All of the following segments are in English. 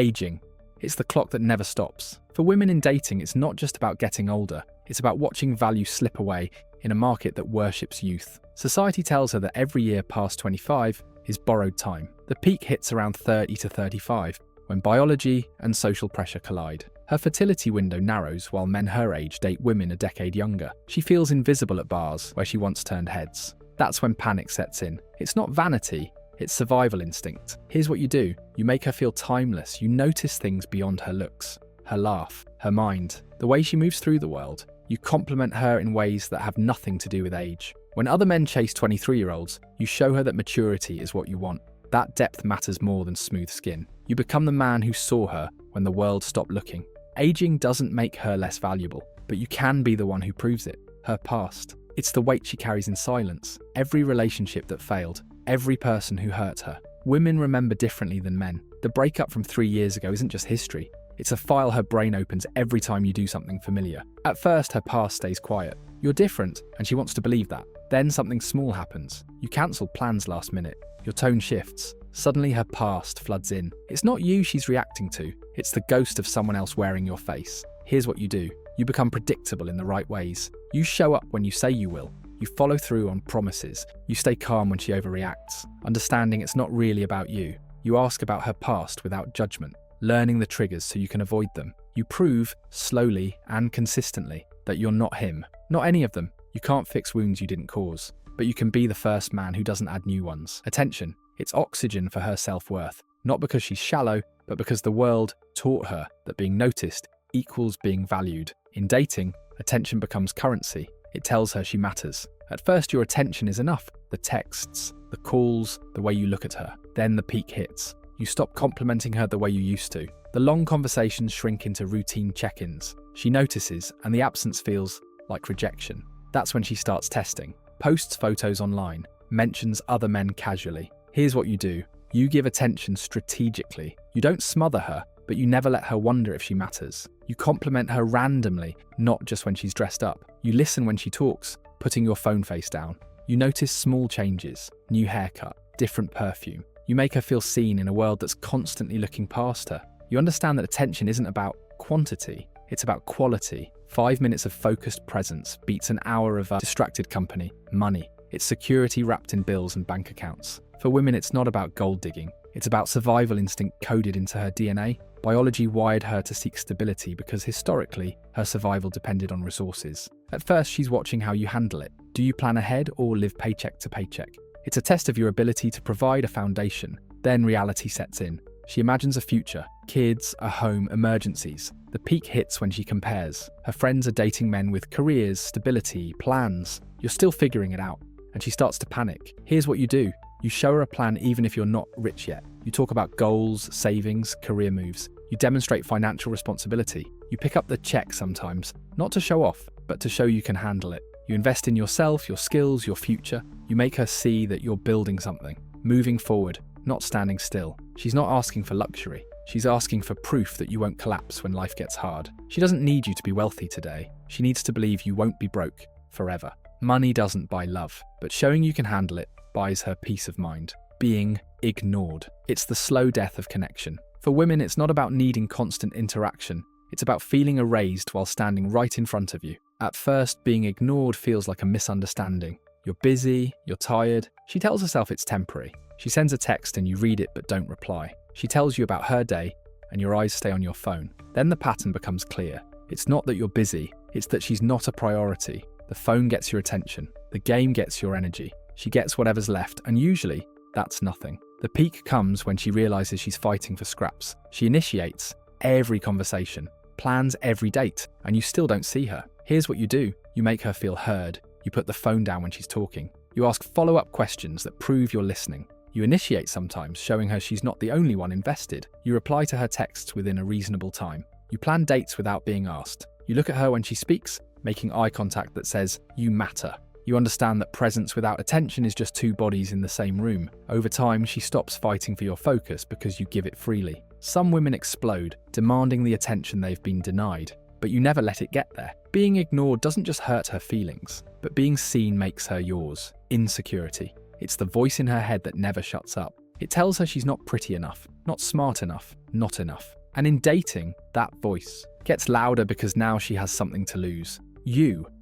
Aging. It's the clock that never stops. For women in dating, it's not just about getting older. It's about watching value slip away in a market that worships youth. Society tells her that every year past 25 is borrowed time. The peak hits around 30 to 35, when biology and social pressure collide. Her fertility window narrows while men her age date women a decade younger. She feels invisible at bars where she once turned heads. That's when panic sets in. It's not vanity, it's survival instinct. Here's what you do. You make her feel timeless. You notice things beyond her looks, her laugh, her mind, the way she moves through the world. You compliment her in ways that have nothing to do with age. When other men chase 23-year-olds, you show her that maturity is what you want. That depth matters more than smooth skin. You become the man who saw her when the world stopped looking. Aging doesn't make her less valuable, but you can be the one who proves it. Her past. It's the weight she carries in silence. Every relationship that failed. Every person who hurt her. Women remember differently than men. The breakup from 3 years ago isn't just history. It's a file her brain opens every time you do something familiar. At first, her past stays quiet. You're different, and she wants to believe that. Then something small happens. You cancel plans last minute. Your tone shifts. Suddenly her past floods in. It's not you she's reacting to. It's the ghost of someone else wearing your face. Here's what you do. You become predictable in the right ways. You show up when you say you will. You follow through on promises. You stay calm when she overreacts, understanding it's not really about you. You ask about her past without judgment, learning the triggers so you can avoid them. You prove, slowly and consistently, that you're not him. Not any of them. You can't fix wounds you didn't cause, but you can be the first man who doesn't add new ones. Attention. It's oxygen for her self-worth, not because she's shallow, but because the world taught her that being noticed equals being valued. In dating, attention becomes currency. It tells her she matters. At first, your attention is enough. The texts, the calls, the way you look at her. Then the peak hits. You stop complimenting her the way you used to. The long conversations shrink into routine check-ins. She notices, and the absence feels like rejection. That's when she starts testing. Posts photos online, mentions other men casually. Here's what you do. You give attention strategically. You don't smother her, but you never let her wonder if she matters. You compliment her randomly, not just when she's dressed up. You listen when she talks, putting your phone face down. You notice small changes, new haircut, different perfume. You make her feel seen in a world that's constantly looking past her. You understand that attention isn't about quantity, it's about quality. 5 minutes of focused presence beats an hour of distracted company, money. It's security wrapped in bills and bank accounts. For women, it's not about gold digging. It's about survival instinct coded into her DNA. Biology wired her to seek stability because historically, her survival depended on resources. At first, she's watching how you handle it. Do you plan ahead or live paycheck to paycheck? It's a test of your ability to provide a foundation. Then reality sets in. She imagines a future, kids, a home, emergencies. The peak hits when she compares. Her friends are dating men with careers, stability, plans. You're still figuring it out. And she starts to panic. Here's what you do. You show her a plan even if you're not rich yet. You talk about goals, savings, career moves. You demonstrate financial responsibility. You pick up the check sometimes, not to show off, but to show you can handle it. You invest in yourself, your skills, your future. You make her see that you're building something, moving forward, not standing still. She's not asking for luxury. She's asking for proof that you won't collapse when life gets hard. She doesn't need you to be wealthy today. She needs to believe you won't be broke forever. Money doesn't buy love, but showing you can handle it buys her peace of mind. Being ignored. It's the slow death of connection. For women, it's not about needing constant interaction. It's about feeling erased while standing right in front of you. At first, being ignored feels like a misunderstanding. You're busy, you're tired. She tells herself it's temporary. She sends a text and you read it but don't reply. She tells you about her day and your eyes stay on your phone. Then the pattern becomes clear. It's not that you're busy, it's that she's not a priority. The phone gets your attention. The game gets your energy. She gets whatever's left, and usually, that's nothing. The peak comes when she realizes she's fighting for scraps. She initiates every conversation, plans every date, and you still don't see her. Here's what you do. You make her feel heard. You put the phone down when she's talking. You ask follow-up questions that prove you're listening. You initiate sometimes, showing her she's not the only one invested. You reply to her texts within a reasonable time. You plan dates without being asked. You look at her when she speaks, making eye contact that says, "You matter." You understand that presence without attention is just two bodies in the same room. Over time, she stops fighting for your focus because you give it freely. Some women explode, demanding the attention they've been denied, but you never let it get there. Being ignored doesn't just hurt her feelings, but being seen makes her yours. Insecurity. It's the voice in her head that never shuts up. It tells her she's not pretty enough, not smart enough, not enough. And in dating, that voice gets louder because now she has something to lose.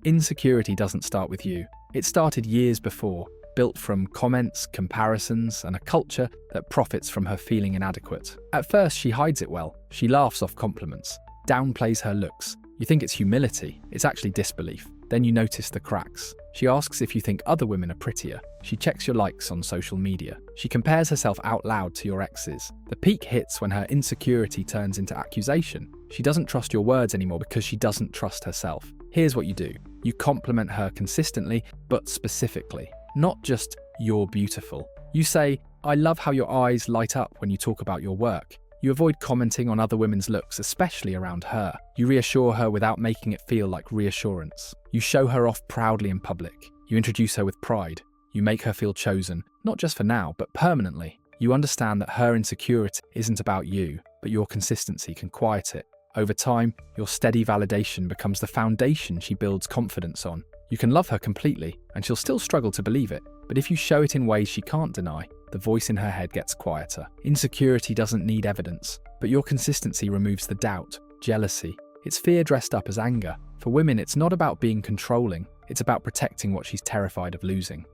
Insecurity doesn't start with you. It started years before, built from comments, comparisons, and a culture that profits from her feeling inadequate. At first, she hides it well. She laughs off compliments, downplays her looks. You think it's humility, it's actually disbelief. Then you notice the cracks. She asks if you think other women are prettier. She checks your likes on social media. She compares herself out loud to your exes. The peak hits when her insecurity turns into accusation. She doesn't trust your words anymore because she doesn't trust herself. Here's what you do. You compliment her consistently, but specifically. Not just, "You're beautiful." You say, "I love how your eyes light up when you talk about your work." You avoid commenting on other women's looks, especially around her. You reassure her without making it feel like reassurance. You show her off proudly in public. You introduce her with pride. You make her feel chosen, not just for now, but permanently. You understand that her insecurity isn't about you, but your consistency can quiet it. Over time, your steady validation becomes the foundation she builds confidence on. You can love her completely, and she'll still struggle to believe it, but if you show it in ways she can't deny, the voice in her head gets quieter. Insecurity doesn't need evidence, but your consistency removes the doubt, jealousy. It's fear dressed up as anger. For women, it's not about being controlling, it's about protecting what she's terrified of losing.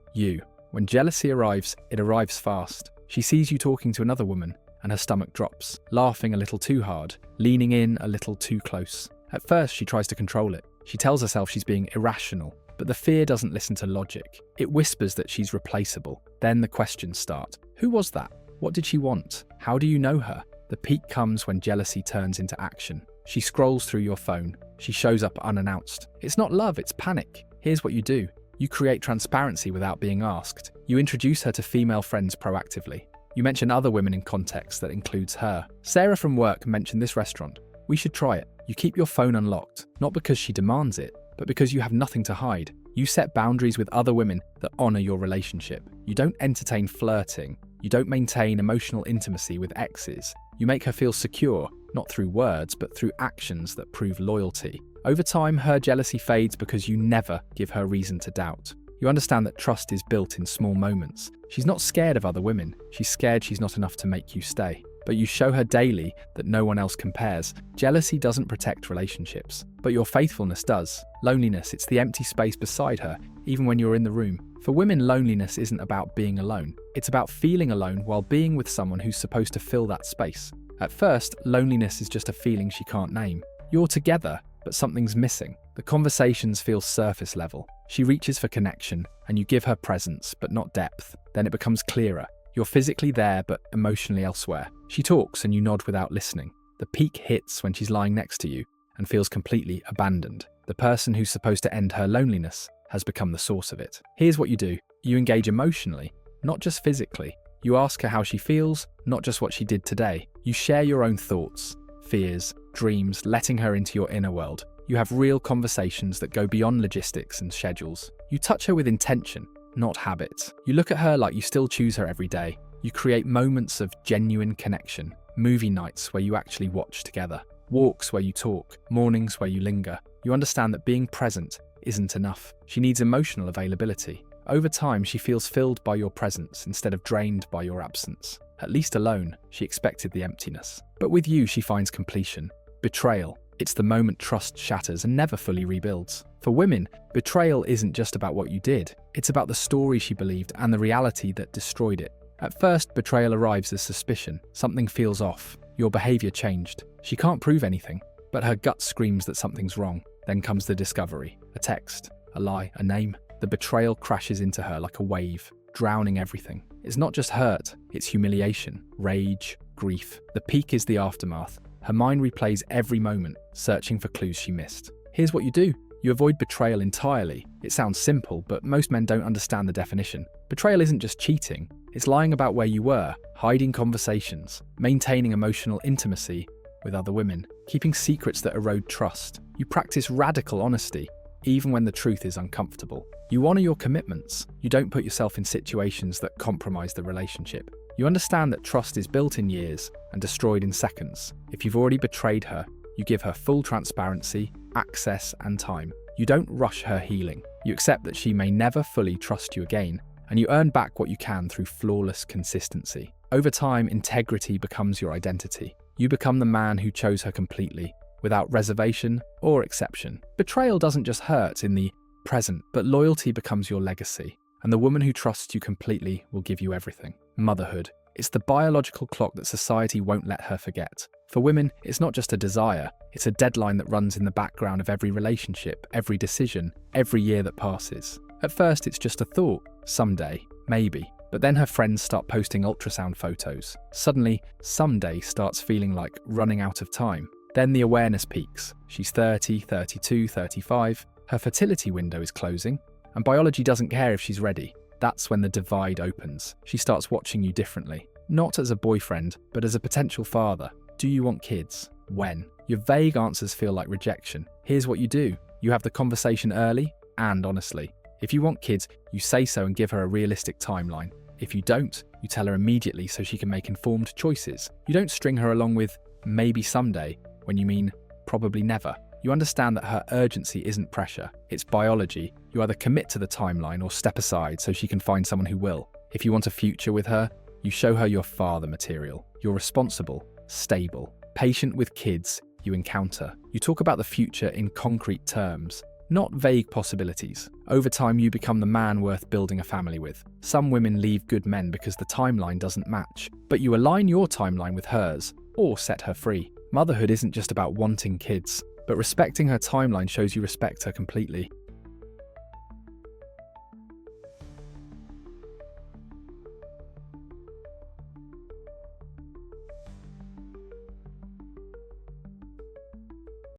When jealousy arrives, it arrives fast. She sees you talking to another woman, and her stomach drops, laughing a little too hard, leaning in a little too close. At first, she tries to control it. She tells herself she's being irrational, but the fear doesn't listen to logic. It whispers that she's replaceable. Then the questions start. Who was that? What did she want? How do you know her? The peak comes when jealousy turns into action. She scrolls through your phone. She shows up unannounced. It's not love, it's panic. Here's what you do. You create transparency without being asked. You introduce her to female friends proactively. You mention other women in context that includes her. Sarah from work mentioned this restaurant. We should try it. You keep your phone unlocked, not because she demands it, but because you have nothing to hide. You set boundaries with other women that honor your relationship. You don't entertain flirting. You don't maintain emotional intimacy with exes. You make her feel secure, not through words, but through actions that prove loyalty. Over time, her jealousy fades because you never give her reason to doubt. You understand that trust is built in small moments. She's not scared of other women. She's scared she's not enough to make you stay. But you show her daily that no one else compares. Jealousy doesn't protect relationships, but your faithfulness does. Loneliness, it's the empty space beside her, even when you're in the room. For women, loneliness isn't about being alone. It's about feeling alone while being with someone who's supposed to fill that space. At first, loneliness is just a feeling she can't name. You're together, but something's missing. The conversations feel surface level. She reaches for connection, and you give her presence, but not depth. Then it becomes clearer. You're physically there, but emotionally elsewhere. She talks and you nod without listening. The peak hits when she's lying next to you and feels completely abandoned. The person who's supposed to end her loneliness has become the source of it. Here's what you do. You engage emotionally, not just physically. You ask her how she feels, not just what she did today. You share your own thoughts, fears, dreams, letting her into your inner world. You have real conversations that go beyond logistics and schedules. You touch her with intention, not habit. You look at her like you still choose her every day. You create moments of genuine connection. Movie nights where you actually watch together. Walks where you talk. Mornings where you linger. You understand that being present isn't enough. She needs emotional availability. Over time, she feels filled by your presence instead of drained by your absence. At least alone, she expected the emptiness. But with you, she finds completion. Betrayal. It's the moment trust shatters and never fully rebuilds. For women, betrayal isn't just about what you did. It's about the story she believed and the reality that destroyed it. At first, betrayal arrives as suspicion. Something feels off. Your behavior changed. She can't prove anything, but her gut screams that something's wrong. Then comes the discovery. A text, a lie, a name. The betrayal crashes into her like a wave, drowning everything. It's not just hurt, it's humiliation, rage, grief. The peak is the aftermath. Her mind replays every moment, searching for clues she missed. Here's what you do. You avoid betrayal entirely. It sounds simple, but most men don't understand the definition. Betrayal isn't just cheating. It's lying about where you were, hiding conversations, maintaining emotional intimacy with other women, keeping secrets that erode trust. You practice radical honesty, even when the truth is uncomfortable. You honor your commitments. You don't put yourself in situations that compromise the relationship. You understand that trust is built in years and destroyed in seconds. If you've already betrayed her, you give her full transparency, access, and time. You don't rush her healing. You accept that she may never fully trust you again, and you earn back what you can through flawless consistency. Over time, integrity becomes your identity. You become the man who chose her completely, without reservation or exception. Betrayal doesn't just hurt in the present, but loyalty becomes your legacy. And the woman who trusts you completely will give you everything. Motherhood. It's the biological clock that society won't let her forget. For women, it's not just a desire, it's a deadline that runs in the background of every relationship, every decision, every year that passes. At first, it's just a thought, someday, maybe. But then her friends start posting ultrasound photos. Suddenly, someday starts feeling like running out of time. Then the awareness peaks. She's 30, 32, 35. Her fertility window is closing, and biology doesn't care if she's ready. That's when the divide opens. She starts watching you differently. Not as a boyfriend, but as a potential father. Do you want kids? When? Your vague answers feel like rejection. Here's what you do. You have the conversation early and honestly. If you want kids, you say so and give her a realistic timeline. If you don't, you tell her immediately so she can make informed choices. You don't string her along with maybe someday when you mean probably never. You understand that her urgency isn't pressure, it's biology. You either commit to the timeline or step aside so she can find someone who will. If you want a future with her, you show her your father material. You're responsible, stable, patient with kids you encounter. You talk about the future in concrete terms, not vague possibilities. Over time, you become the man worth building a family with. Some women leave good men because the timeline doesn't match, but you align your timeline with hers or set her free. Motherhood isn't just about wanting kids, but respecting her timeline shows you respect her completely.